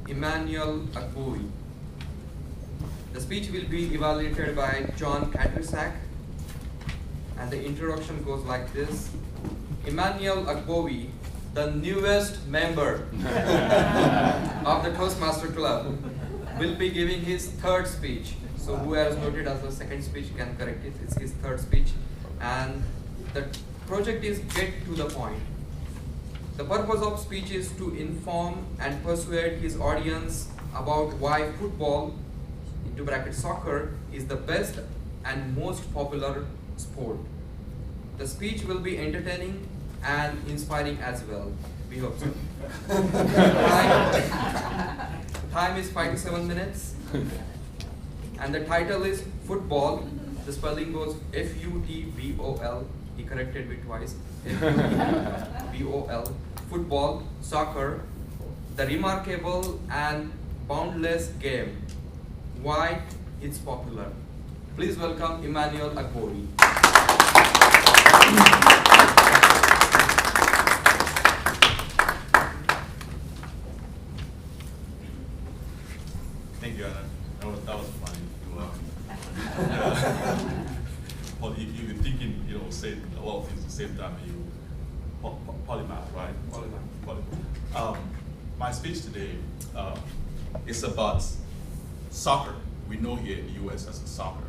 Emmanuel Agbovi. The speech will be evaluated by John Cadrisac, and the introduction goes like this. Emmanuel Agbovi, the newest member of the Toastmaster Club, will be giving his third speech. So who has noted as the second speech can correct it. It's his third speech. And the project is get to the point. The purpose of speech is to inform and persuade his audience about why football, into bracket soccer, is the best and most popular sport. The speech will be entertaining and inspiring as well. We hope so. Time is 5 to 7 minutes. And the title is Futbol. The spelling goes F-U-T-B-O-L. He corrected me twice. F-U-T-B-O-L. Football, soccer, the remarkable and boundless game. Why it's popular. Please welcome Emmanuel Agbovi. Thank you, Anna. That was funny. Well, you're thinking, say a lot of things at the same time. You polymath, right? Polymath. My speech today is about soccer. We know here in the U.S. as soccer,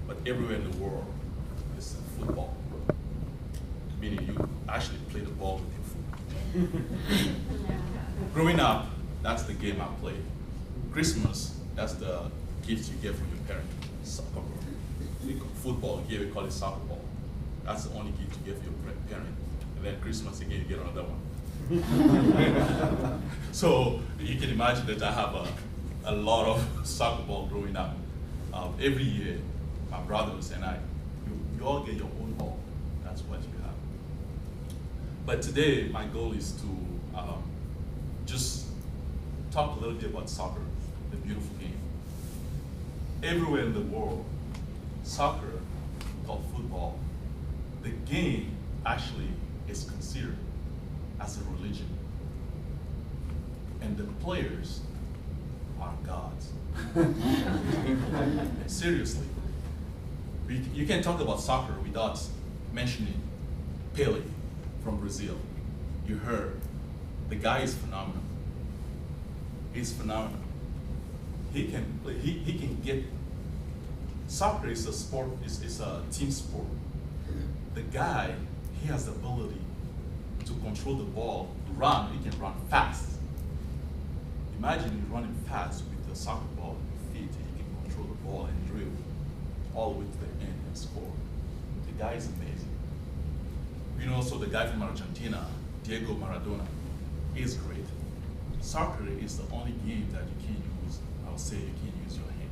but everywhere in the world it's football. Meaning you actually play the ball with your foot. Growing up, that's the game I played. Christmas, that's the gift you get from your parent. Soccer. Football, here we call it soccer ball. That's the only gift you get from your parent. And then Christmas again, you get another one. So you can imagine that I have a lot of soccer ball growing up. Every year, my brothers and I, you all get your own ball. That's what you have. But today, my goal is to just talk a little bit about soccer, the beautiful game. Everywhere in the world, soccer, called football, the game actually is considered as a religion. And the players are gods. Seriously. You can't talk about soccer without mentioning Pele from Brazil. You heard, the guy is phenomenal. He's phenomenal. He can play, he can get, soccer is a sport, it's a team sport. The guy, he has the ability to control the ball, run, he can run fast. Imagine you running fast with the soccer ball in your feet, and you can control the ball and dribble all the way to the end and score. The guy is amazing. Also the guy from Argentina, Diego Maradona, is great. Soccer is the only game that you can use, I would say you can use your hand,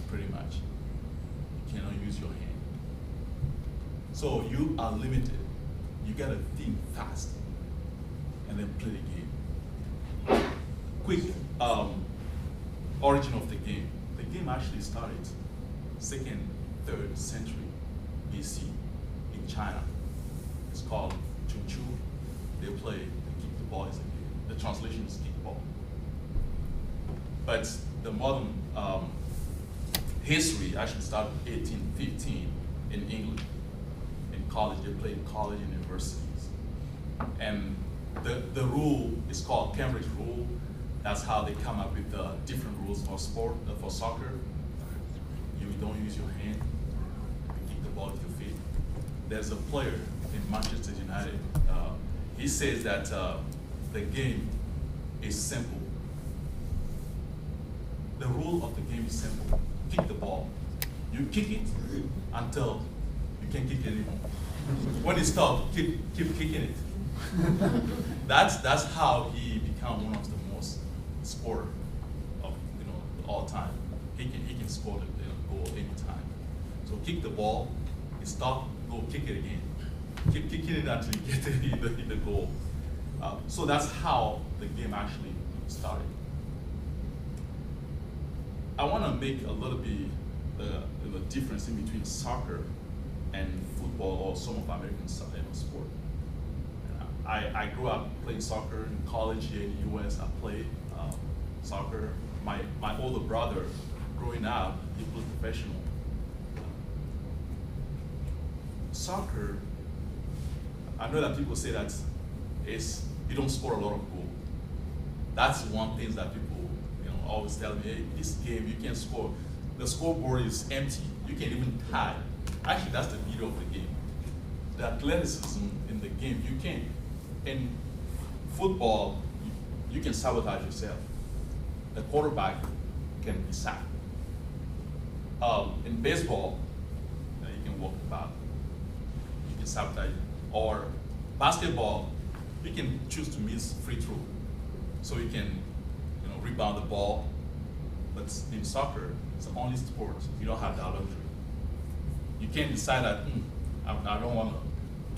pretty much. You cannot use your hand. So you are limited. You gotta think fast and then play the game. Quick origin of the game. The game actually started 2nd, 3rd century BC in China. It's called Chun Chu. They play, they kick the ball as a game. The translation is kickball. But the modern history actually started in 1815 in England. In college, they played in college and universities. And the rule is called Cambridge Rule. That's how they come up with different rules for sport, for soccer. You don't use your hand, you kick the ball with your feet. There's a player in Manchester United, he says that the game is simple. The rule of the game is simple. Kick the ball. You kick it until you can't kick it anymore. When it stops, keep kicking it. That's how he became one of the most scorer of all time. He can score the goal anytime. So kick the ball, it stop, go kick it again. Keep kicking it until you get the goal. So that's how the game actually started. I want to make a little bit the difference in between soccer and football or some of American sport. I grew up playing soccer in college here in the US. I played soccer. My older brother, growing up, he played professional. Soccer, I know that people say that you don't score a lot of goals. That's one thing that people always tell me, hey, this game you can't score. The scoreboard is empty. You can't even tie. Actually, that's the beauty of the game. The athleticism in the game, you can't. In football, you can sabotage yourself. The quarterback can be sacked. In baseball, you can walk the ball. You can sabotage. Or basketball, you can choose to miss free throw, so you can rebound the ball. But in soccer, it's the only sport you don't have that luxury. You can't decide that I don't want to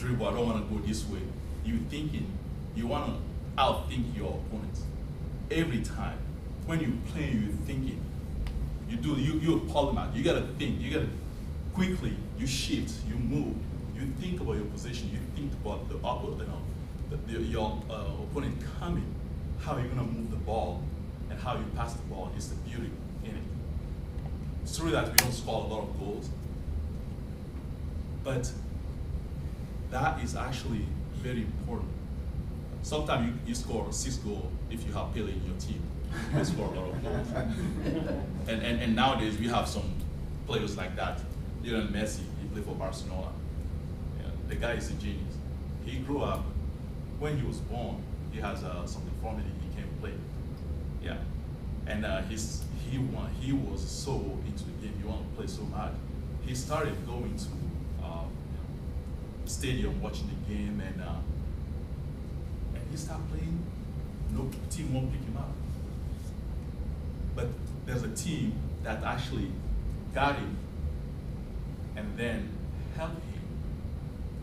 dribble, I don't want to go this way. You want to outthink your opponent every time. When you play, you're thinking. You're polymath. You gotta think. You gotta quickly. You shift. You move. You think about your position. You think about your opponent coming. How you're gonna move the ball and how you pass the ball is the beauty in it. It's true that we don't score a lot of goals, but that is actually very important. Sometimes you score 6 goals if you have Pele in your team. You score a lot of goals. And nowadays we have some players like that. Lionel Messi, he played for Barcelona. Yeah, the guy is a genius. He grew up, when he was born, he has some deformity, he can't play. Yeah, and he was so into the game, he wanted to play so much. He started going to stadium, watching the game, and he started playing. No team won't pick him up. But there's a team that actually got him and then helped him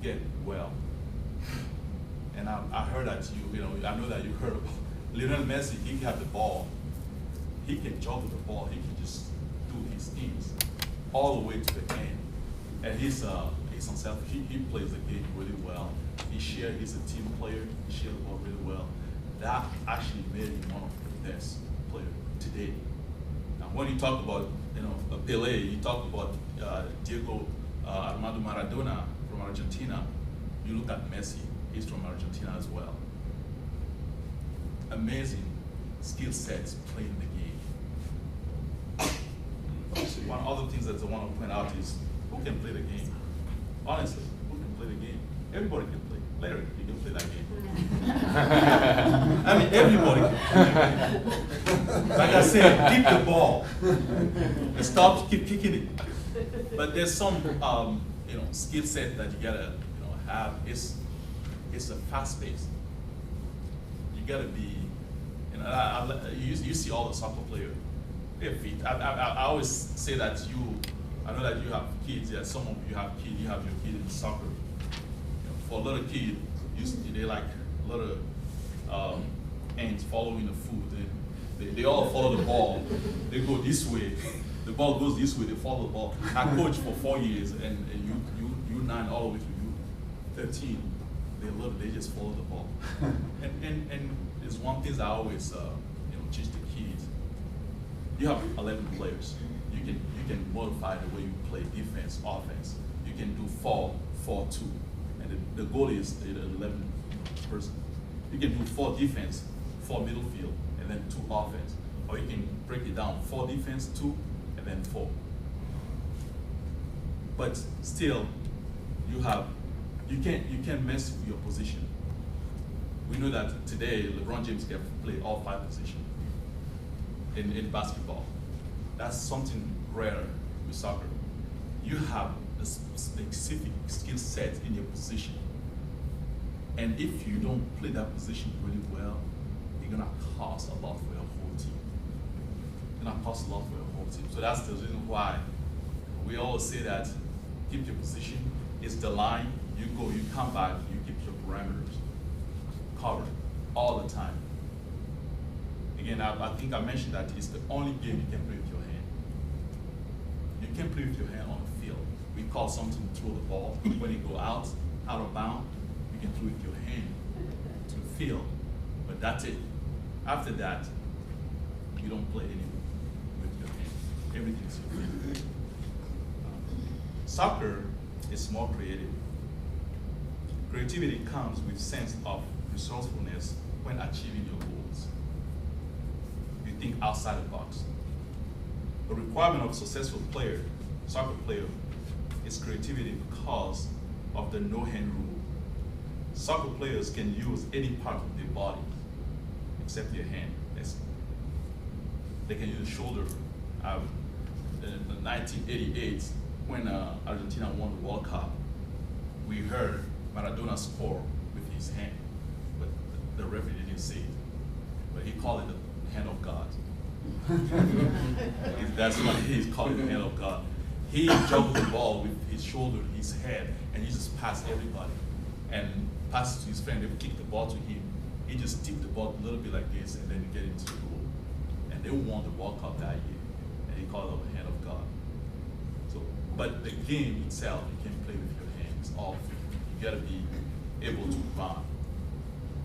get well. And I heard that I know that you heard about Lionel Messi. He had the ball. He can juggle the ball. He can just do his things all the way to the end. And he's unselfish. He plays the game really well. He's a team player. He shares the ball really well. That actually made him one of the best players today. Now, when you talk about Pele, you talk about Diego Armando Maradona from Argentina. You look at Messi. He's from Argentina as well. Amazing skill sets playing the game. One other things that I want to point out is who can play the game. Honestly, who can play the game? Everybody can play. Larry, you can play that game. I mean, everybody can play the game. Like I said, keep the ball. And stop, keep kicking it. But there's some skill set that you gotta have. It's a fast pace. You gotta be, you see all the soccer players, they're fit. I always say that I know that you have kids, yeah, some of you have kids, you have your kid in soccer. For a little kid, they like a little ants following the food. They all follow the ball. They go this way. The ball goes this way, they follow the ball. I coached for 4 years, and you 9 all the way to you 13. They just follow the ball. and there's one thing I always teach the kids. You have 11 players. You can modify the way you play defense, offense. You can do 4-4-2, and the goal is the 11 person. You can do 4 defense, 4 middle field, and then 2 offense. Or you can break it down: 4 defense, 2, and then 4. But still, you can't mess with your position. We know that today LeBron James can play all 5 positions in basketball. That's something rare with soccer. You have a specific skill set in your position, and if you don't play that position really well, you're gonna cost a lot for your whole team. You're gonna cost a lot for your whole team. So that's the reason why we always say that keep your position. It's the line. You go, you come back, you keep your parameters covered all the time. Again, I think I mentioned that it's the only game you can play with your hand. You can play with your hand on the field. We call something throw the ball. When you go out of bound, you can throw with your hand to the field. But that's it. After that, to. Soccer is more creative. Creativity comes with sense of resourcefulness when achieving your goals. You think outside the box. The requirement of a successful player, soccer player, is creativity because of the no-hand rule. Soccer players can use any part of their body except their hand. They can use shoulder. In 1988, when Argentina won the World Cup, we heard Maradona score with his hand, but the referee didn't say it. But he called it the hand of God. That's what he's calling the hand of God. He juggled the ball with his shoulder, his head, and he just passed everybody. And passed to his friend, they kicked the ball to him. He just tipped the ball a little bit like this and then get into the goal. And they won the World Cup that year. And he called it the hand of God. So, but the game itself, you can't play with your hands. All you gotta be able to run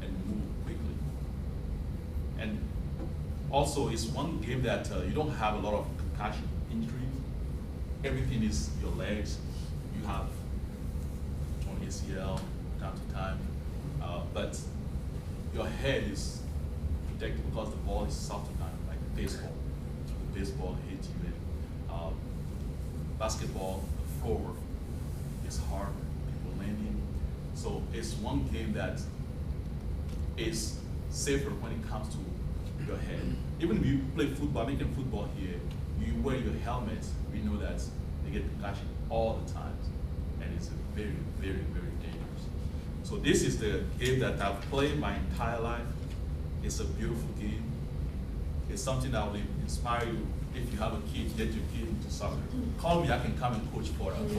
and move quickly. And also, it's one game that you don't have a lot of concussion injuries. Everything is your legs. You have on ACL time to time, but your head is protected because the ball is softer than like baseball. The baseball hits you in. Basketball, the floor is hard. People landing. So it's one game that is safer when it comes to your head. Even if you play football, American football here, you wear your helmet, we know that they get concussion all the time. And it's very, very, very dangerous. So this is the game that I've played my entire life. It's a beautiful game. It's something that will inspire you. If you have a kid, get your kid into soccer. Call me, I can come and coach for free.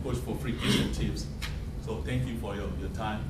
Coach for free, give some tips. So thank you for your time.